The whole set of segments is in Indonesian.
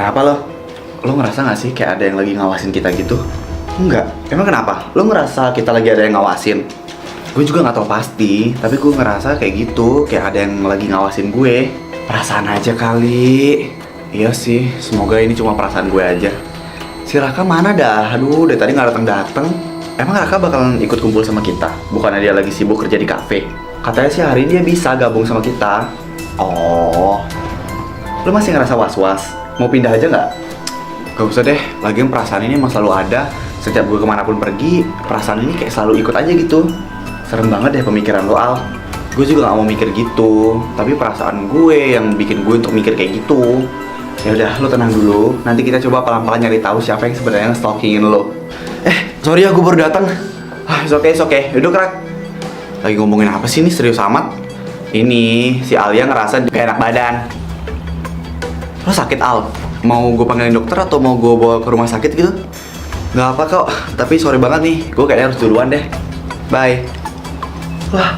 Kenapa lo? Lo ngerasa gak sih kayak ada yang lagi ngawasin kita gitu? Enggak. Emang kenapa? Lo ngerasa kita lagi ada yang ngawasin? Gue juga gak tahu pasti, tapi gue ngerasa kayak gitu, kayak ada yang lagi ngawasin gue. Perasaan aja kali. Iya sih, semoga ini cuma perasaan gue aja. Si Raka mana dah? Aduh, dari tadi gak dateng-dateng. Emang Raka bakalan ikut kumpul sama kita? Bukannya dia lagi sibuk kerja di kafe? Katanya sih hari ini dia bisa gabung sama kita. Oh, lo masih ngerasa was-was? Mau pindah aja nggak? Gak usah deh, lagian perasaan ini emang selalu ada. Setiap gue kemanapun pergi, perasaan ini kayak selalu ikut aja gitu. Serem banget deh pemikiran lo, Al. Gue juga gak mau mikir gitu, tapi perasaan gue yang bikin gue untuk mikir kayak gitu. Ya udah, lo tenang dulu. Nanti kita coba pelan-pelan nyari tahu siapa yang sebenarnya nge-stalkingin lo. Sorry ya, gue baru datang. It's okay. Duduk, Rak. Lagi ngomongin apa sih ini, serius amat? Ini, si Alia ngerasa gak enak badan. Lo sakit, Al? Mau gue panggilin dokter atau mau gue bawa ke rumah sakit gitu? Gak apa kok, tapi sorry banget nih. Gue kayaknya harus duluan deh. Bye. Wah.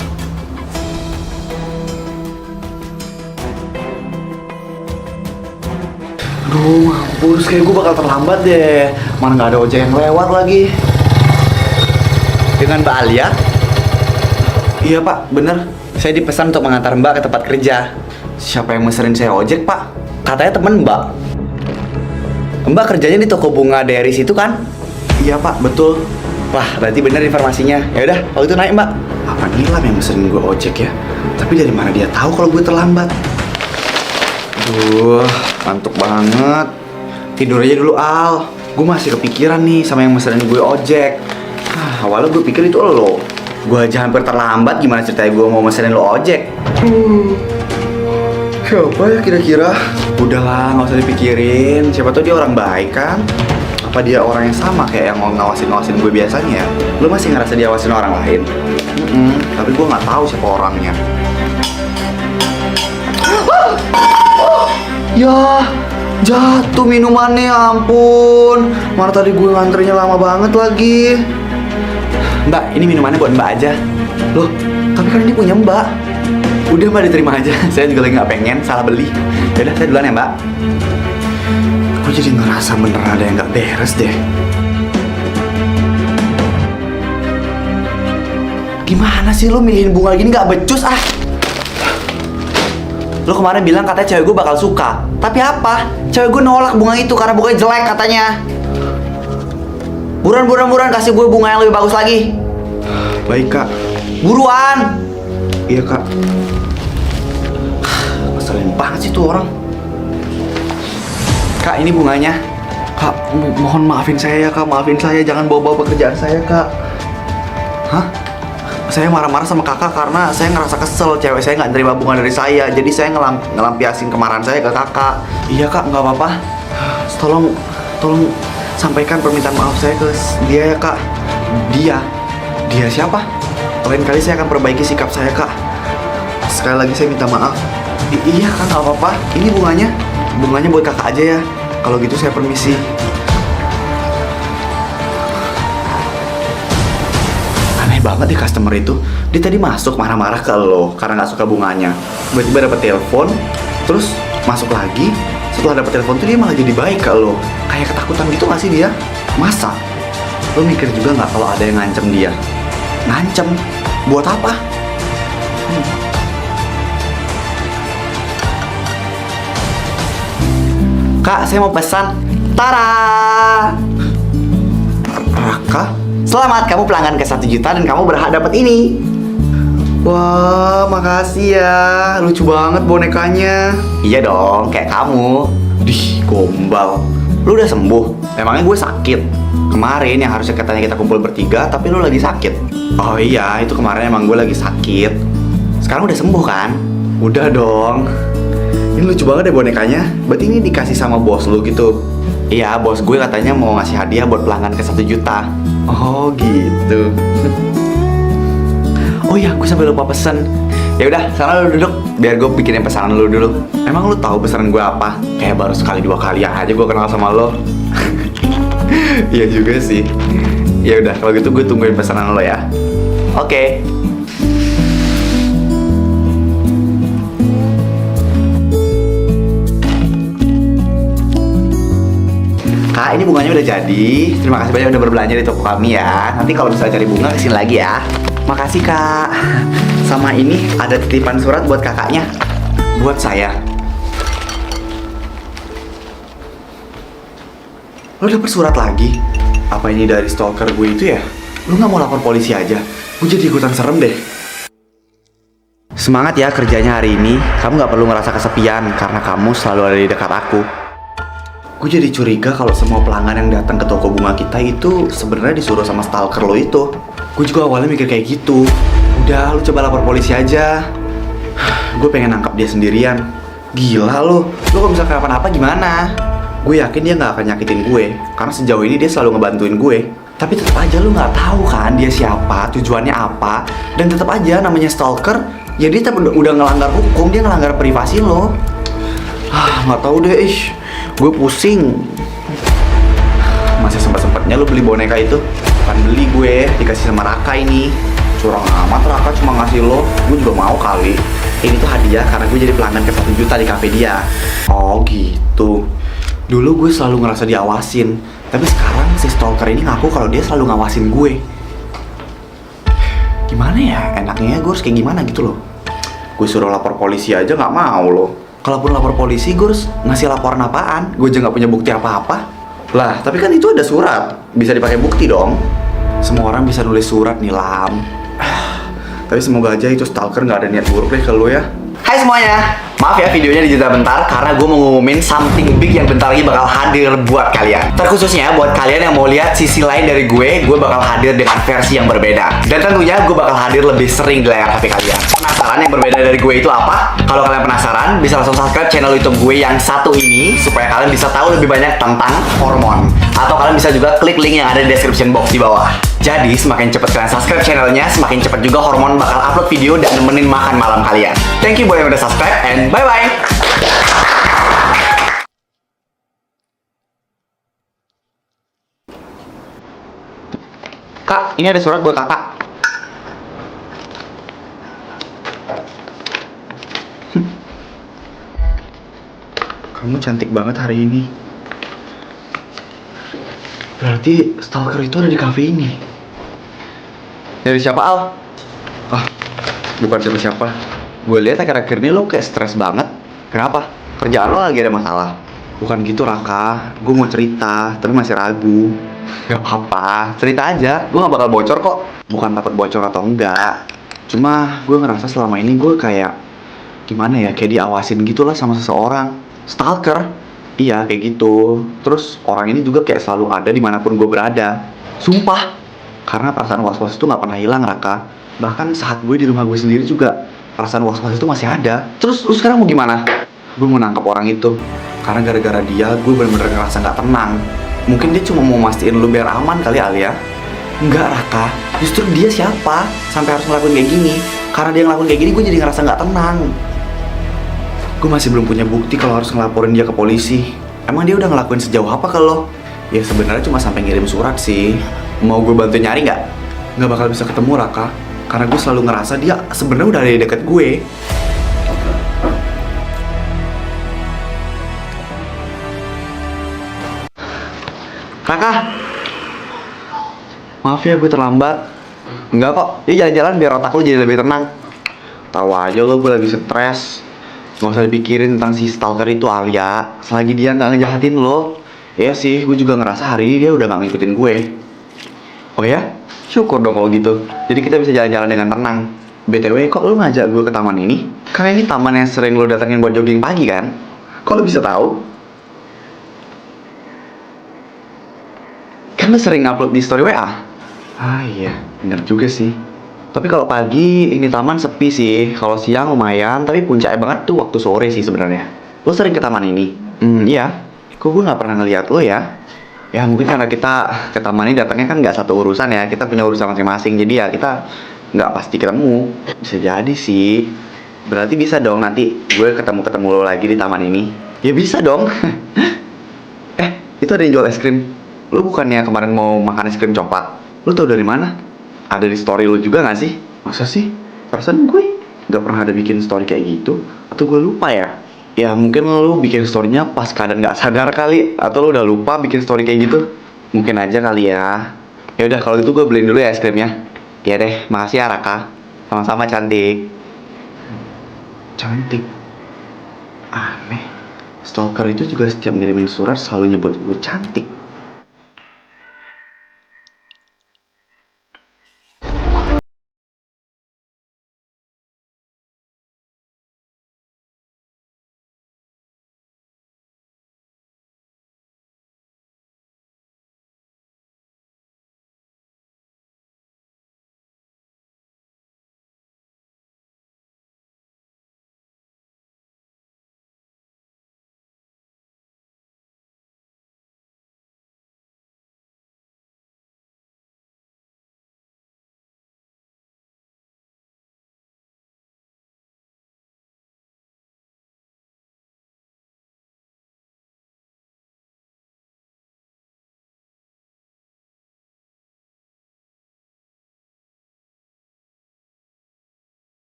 Aduh, mampus, kayak gue bakal terlambat deh. Mana gak ada ojek yang lewat lagi. Dengan Mbak Alia? Iya Pak, bener. Saya dipesan untuk mengantar Mbak ke tempat kerja. Siapa yang meserin saya ojek, Pak? Katanya temen Mbak. Mbak kerjanya di toko bunga Deris itu kan? Iya Pak, betul. Wah, berarti bener informasinya. Ya udah, kalau itu naik Mbak. Apa Nilam yang meserin gue ojek ya? Tapi dari mana dia tahu kalau gue terlambat? Aduh, ngantuk banget. Tidur aja dulu, Al. Gue masih kepikiran nih sama yang meserin gue ojek. Awalnya gue pikir itu lo. Gue aja hampir terlambat, gimana ceritanya gue mau meserin lo ojek? Siapa ya kira-kira? Udahlah, nggak usah dipikirin. Siapa tuh dia orang baik kan? Apa dia orang yang sama kayak yang mau ngawasin gue biasanya? Lo masih ngerasa diawasin orang lain? Tapi gue nggak tahu siapa orangnya. Ya, jatuh minumannya, ampun. Mana tadi gue ngantrinya lama banget lagi. Mbak, ini minumannya buat Mbak aja. Loh, tapi kan ini punya Mbak. Udah Mbak, diterima aja. Saya juga lagi nggak pengen, salah beli. Yaudah, saya duluan ya Mbak. Gue jadi ngerasa bener ada yang nggak beres deh. Gimana sih lo milihin bunga gini nggak becus ah? Lo kemarin bilang katanya cewek gue bakal suka. Tapi apa? Cewek gue nolak bunga itu karena bunganya jelek katanya. Buruan kasih gue bunga yang lebih bagus lagi. Baik Kak. Buruan. Iya Kak. Ngeselin banget sih tuh orang. Kak, ini bunganya. Kak, mohon maafin saya ya Kak. Maafin saya, jangan bawa-bawa pekerjaan saya Kak. Hah? Saya marah-marah sama kakak karena saya ngerasa kesel cewek saya nggak nerima bunga dari saya. Jadi saya ngelampiasin kemarahan saya ke kakak. Iya Kak, nggak apa-apa. Tolong sampaikan permintaan maaf saya ke dia ya Kak. Dia siapa? Lain kali saya akan perbaiki sikap saya Kak. Sekali lagi saya minta maaf. Iya Kak, nggak apa-apa. Ini bunganya buat kakak aja ya. Kalau gitu saya permisi. Aneh banget nih customer itu. Dia tadi masuk marah-marah ke lo karena nggak suka bunganya. Tiba-tiba dapet telepon, terus masuk lagi. Setelah dapet telepon tuh dia malah jadi baik ke lo. Kayak ketakutan gitu nggak sih dia? Masa? Lo mikir juga nggak kalau ada yang ngancem dia? Ngancem? Buat apa? Kak, saya mau pesan. Tara! Raka? Selamat, kamu pelanggan ke 1 juta dan kamu berhak dapat ini. Wah, makasih ya. Lucu banget bonekanya. Iya dong, kayak kamu. Dih, gombal. Lu udah sembuh? Emangnya gue sakit? Kemarin yang harusnya katanya kita kumpul bertiga, tapi lu lagi sakit. Oh iya, itu kemarin emang gue lagi sakit. Sekarang udah sembuh kan? Udah dong. Ini lucu banget deh bonekanya. Berarti ini dikasih sama bos lu gitu? Iya, bos gue katanya mau ngasih hadiah buat pelanggan ke 1 juta. Oh gitu. Oh iya, gue sampai lupa pesen. Ya udah, sana lu duduk biar gue bikinin pesanan lu dulu. Emang lu tahu pesanan gue apa? Kayak baru sekali 2 kali aja gue kenal sama lo. Iya juga sih. Ya udah, kalau gitu gue tungguin pesanan lo ya. Oke. Kak, ini bunganya udah jadi. Terima kasih banyak udah berbelanja di toko kami ya. Nanti kalau misalnya cari bunga kesini lagi ya. Makasih Kak. Sama ini ada titipan surat buat kakaknya. Buat saya. Lo dapet surat lagi? Apa ini dari stalker gue itu ya? Lo gak mau lapor polisi aja? Gue jadi ikutan serem deh. Semangat ya kerjanya hari ini. Kamu gak perlu ngerasa kesepian karena kamu selalu ada di dekat aku. Gue jadi curiga kalau semua pelanggan yang datang ke toko bunga kita itu sebenarnya disuruh sama stalker lo itu. Gue juga awalnya mikir kayak gitu. Udah, lo coba lapor polisi aja. Gue pengen nangkap dia sendirian. Gila lo kalau misalnya kenapa-napa gimana? Gue yakin dia nggak akan nyakitin gue, karena sejauh ini dia selalu ngebantuin gue. Tapi tetap aja lo nggak tahu kan dia siapa, tujuannya apa, dan tetap aja namanya stalker. Ya dia udah ngelanggar hukum, dia ngelanggar privasi lo. Nggak tahu deh, gue pusing. Masih sempet-sempetnya lo beli boneka itu. Kan beli gue, dikasih sama Raka ini. Curang amat Raka cuma ngasih lo. Gue juga mau kali. Ini tuh hadiah karena gue jadi pelanggan ke 1 juta di cafe dia. Oh gitu. Dulu gue selalu ngerasa diawasin, tapi sekarang si stalker ini ngaku kalau dia selalu ngawasin gue. Gimana ya, enaknya gue harus kayak gimana gitu loh. Gue suruh lapor polisi aja nggak mau loh. Kalaupun lapor polisi, gue harus ngasih laporan apaan? Gue aja nggak punya bukti apa-apa. Lah, tapi kan itu ada surat, bisa dipakai bukti dong. Semua orang bisa nulis surat nih, Lam. Tapi semoga aja itu stalker nggak ada niat buruk deh ke lo ya. Hai semuanya, maaf ya videonya dijeda bentar karena gue mau ngumumin something big yang bentar lagi bakal hadir buat kalian. Terkhususnya buat kalian yang mau lihat sisi lain dari gue bakal hadir dengan versi yang berbeda. Dan tentunya gue bakal hadir lebih sering di layar HP kalian. Penasaran yang berbeda dari gue itu apa? Kalau kalian penasaran, bisa langsung subscribe channel YouTube gue yang satu ini supaya kalian bisa tahu lebih banyak tentang hormon. Atau kalian bisa juga klik link yang ada di description box di bawah. Jadi semakin cepat kalian subscribe channelnya, semakin cepat juga Hormon bakal upload video dan nemenin makan malam kalian. Thank you buat yang udah subscribe and bye bye. Kak, ini ada surat buat kakak. Kamu cantik banget hari ini. Berarti stalker itu ada di cafe ini. Dari siapa, Al? Bukan siapa-siapa. Gue lihat akhir-akhir ini lo kayak stres banget. Kenapa? Kerjaan lo lagi ada masalah? Bukan gitu, Raka. Gue mau cerita, tapi masih ragu. Gak apa-apa, cerita aja. Gue gak bakal bocor kok. Bukan takut bocor atau enggak. Cuma gue ngerasa selama ini gue kayak gimana ya, kayak diawasin gitulah sama seseorang. Stalker. Iya, kayak gitu. Terus orang ini juga kayak selalu ada dimanapun gue berada. Sumpah. Karena perasaan was-was itu gak pernah hilang, Raka. Bahkan saat gue di rumah gue sendiri juga perasaan was-was itu masih ada. Terus lu sekarang mau gimana? Gue mau nangkap orang itu. Karena gara-gara dia gue bener-bener ngerasa gak tenang. Mungkin dia cuma mau mastiin lu biar aman kali, Alia. Enggak, Raka. Justru dia siapa sampai harus ngelakuin kayak gini. Karena dia ngelakuin kayak gini gue jadi ngerasa gak tenang. Gue masih belum punya bukti kalau harus ngelaporin dia ke polisi. Emang dia udah ngelakuin sejauh apa ke lo? Ya sebenarnya cuma sampai ngirim surat sih. Mau gue bantu nyari nggak? Nggak bakal bisa ketemu, Raka. Karena gue selalu ngerasa dia sebenarnya udah ada di deket gue. Raka, maaf ya gue terlambat. Enggak kok, ya jalan-jalan biar otak lu jadi lebih tenang. Tahu aja lo gue lagi stres. Gak usah dipikirin tentang si stalker itu, Alia. Selagi dia nggak ngejahatin lo. Ya sih, gue juga ngerasa hari ini dia udah gak ngikutin gue. Oh ya? Syukur dong kalau gitu. Jadi kita bisa jalan-jalan dengan tenang. BTW, kok lu ngajak gue ke taman ini? Karena ini taman yang sering lo datengin buat jogging pagi kan? Kok lu bisa tahu? Kan lu sering upload di story WA. Ah iya, bener juga sih. Tapi kalau pagi ini taman sepi sih. Kalau siang lumayan, tapi puncaknya banget tuh waktu sore sih sebenarnya. Lo sering ke taman ini? Iya. Kok gue nggak pernah ngeliat lo ya? Ya mungkin karena kita ke taman ini datangnya kan nggak satu urusan ya. Kita punya urusan masing-masing. Jadi ya kita nggak pasti ketemu. Bisa jadi sih. Berarti bisa dong nanti gue ketemu lo lagi di taman ini. Ya bisa dong. Itu ada yang jual es krim. Lo bukannya kemarin mau makan es krim coklat? Lo tau dari mana? Ada di story lo juga gak sih? Masa sih? Perasaan gue gak pernah ada bikin story kayak gitu. Atau gue lupa ya? Ya mungkin lu bikin storynya pas keadaan nggak sadar kali, atau lu udah lupa bikin story kayak gitu. Mungkin aja kali ya. Ya udah kalau gitu gue beliin dulu ya es krimnya. Ya deh, makasih ya Raka. Sama-sama cantik. Cantik. Aneh. Stalker itu juga setiap ngirimin surat selalu nyebut gue cantik.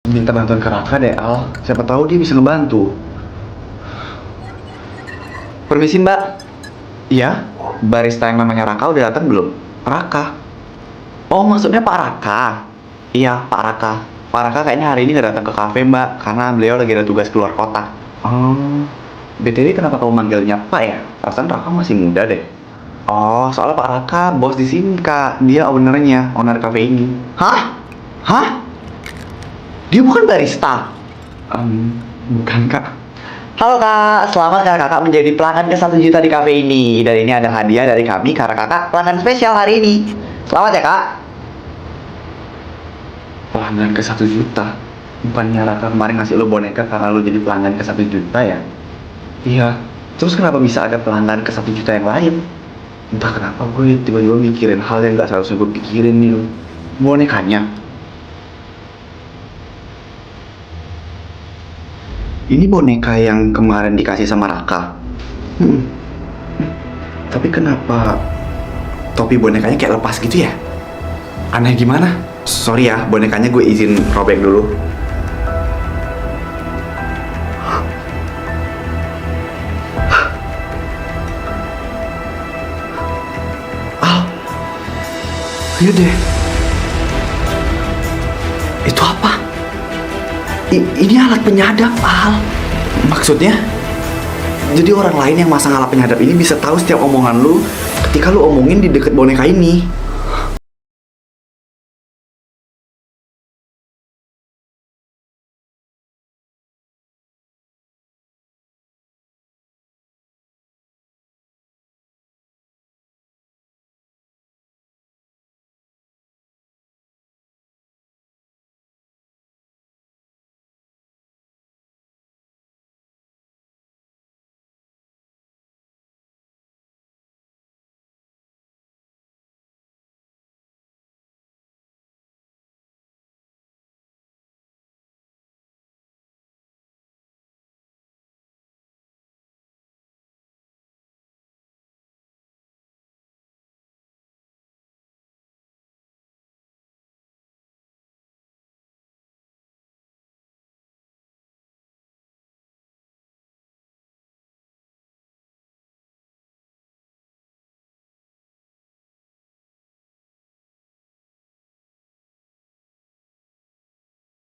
Minta bantuan ke Raka deh Al. Siapa tahu dia bisa ngebantu. Permisi Mbak. Iya, barista yang namanya Raka udah datang belum? Raka? Oh maksudnya Pak Raka? Iya Pak Raka. Pak Raka kayaknya hari ini nggak datang ke kafe Mbak, karena beliau lagi ada tugas keluar kota. Oh, BTW kenapa kamu manggilnya Pak ya? Perasaan Raka masih muda deh. Oh, soalnya Pak Raka bos di sini Kak. Dia ownernya, owner kafe ini. Hah? Hah? Dia bukan barista? Bukan Kak. Halo Kak, selamat karena Kakak menjadi pelanggan ke 1 juta di kafe ini. Dan ini ada hadiah dari kami karena Kakak pelanggan spesial hari ini. Selamat ya Kak. Pelanggan ke 1 juta? Bukannya Raka kemarin ngasih lo boneka karena lo jadi pelanggan ke 1 juta ya? Iya. Terus kenapa bisa ada pelanggan ke 1 juta yang lain? Entah kenapa gue tiba-tiba mikirin hal yang gak seharusnya gue pikirin nih lo. Bonekanya? Ini boneka yang kemarin dikasih sama Raka. Hmm. Tapi kenapa topi bonekanya kayak lepas gitu ya? Aneh gimana? Sorry ya, bonekanya gue izin robek dulu. Al, ayo deh. Itu apa? Ini alat penyadap, Al. Maksudnya? Jadi orang lain yang masang alat penyadap ini bisa tahu setiap omongan lu ketika lu omongin di deket boneka ini.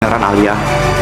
Beneran Alia?